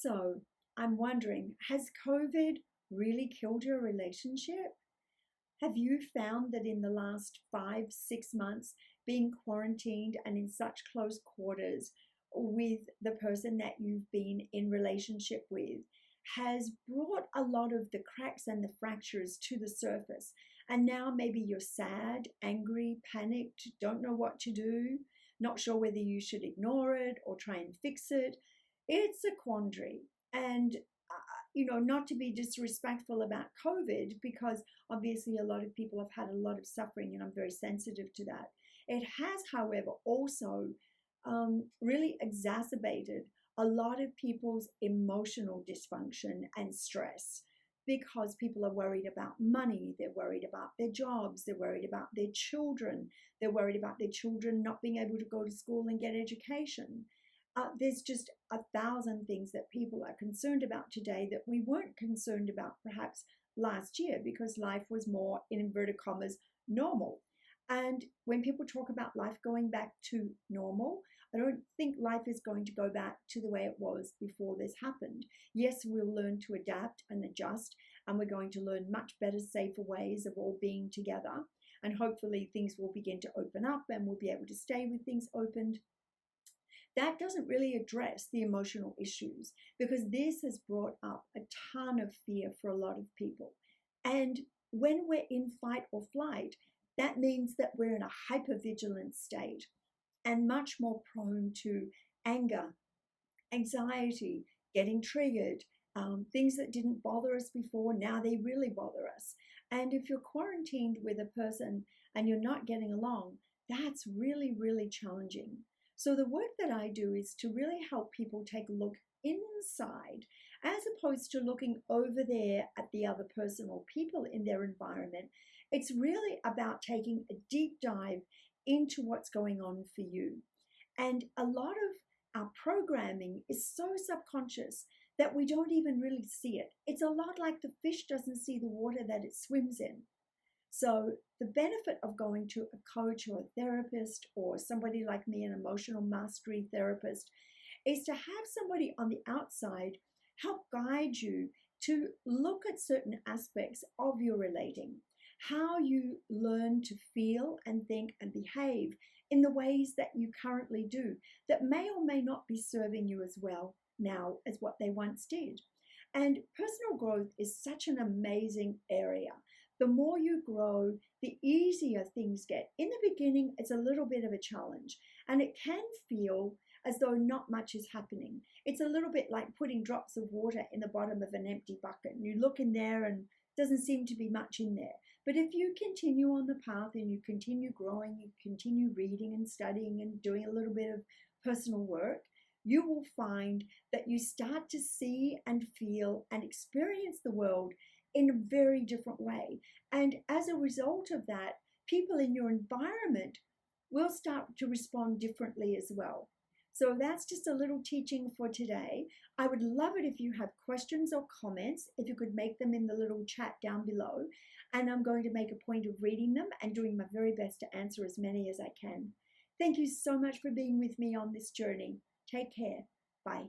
Also, I'm wondering, has COVID really killed your relationship? Have you found that in the last 5, 6 months, being quarantined and in such close quarters with the person that you've been in relationship with has brought a lot of the cracks and the fractures to the surface? And now maybe you're sad, angry, panicked, don't know what to do, not sure whether you should ignore it or try and fix it. It's a quandary. And not to be disrespectful about COVID, because obviously a lot of people have had a lot of suffering, and I'm very sensitive to that. It has, however, also really exacerbated a lot of people's emotional dysfunction and stress, because people are worried about money, they're worried about their jobs, they're worried about their children, they're worried about their children not being able to go to school and get education. There's just 1,000 things that people are concerned about today that we weren't concerned about perhaps last year, because life was more, in inverted commas, normal. And when people talk about life going back to normal, I don't think life is going to go back to the way it was before this happened. Yes, we'll learn to adapt and adjust, and we're going to learn much better, safer ways of all being together. And hopefully things will begin to open up and we'll be able to stay with things opened. That doesn't really address the emotional issues, because this has brought up a ton of fear for a lot of people. And when we're in fight or flight, that means that we're in a hypervigilant state and much more prone to anger, anxiety, getting triggered, things that didn't bother us before, now they really bother us. And if you're quarantined with a person and you're not getting along, that's really, really challenging. So the work that I do is to really help people take a look inside, as opposed to looking over there at the other person or people in their environment. It's really about taking a deep dive into what's going on for you. And a lot of our programming is so subconscious that we don't even really see it. It's a lot like the fish doesn't see the water that it swims in. So the benefit of going to a coach or a therapist or somebody like me, an emotional mastery therapist, is to have somebody on the outside help guide you to look at certain aspects of your relating, how you learn to feel and think and behave in the ways that you currently do that may or may not be serving you as well now as what they once did. And personal growth is such an amazing area. The more you grow, the easier things get. In the beginning, it's a little bit of a challenge, and it can feel as though not much is happening. It's a little bit like putting drops of water in the bottom of an empty bucket. You look in there and doesn't seem to be much in there. But if you continue on the path and you continue growing, you continue reading and studying and doing a little bit of personal work, you will find that you start to see and feel and experience the world in a very different way. And as a result of that, people in your environment will start to respond differently as well. So that's just a little teaching for today. I would love it if you have questions or comments, if you could make them in the little chat down below. And I'm going to make a point of reading them and doing my very best to answer as many as I can. Thank you so much for being with me on this journey. Take care. Bye.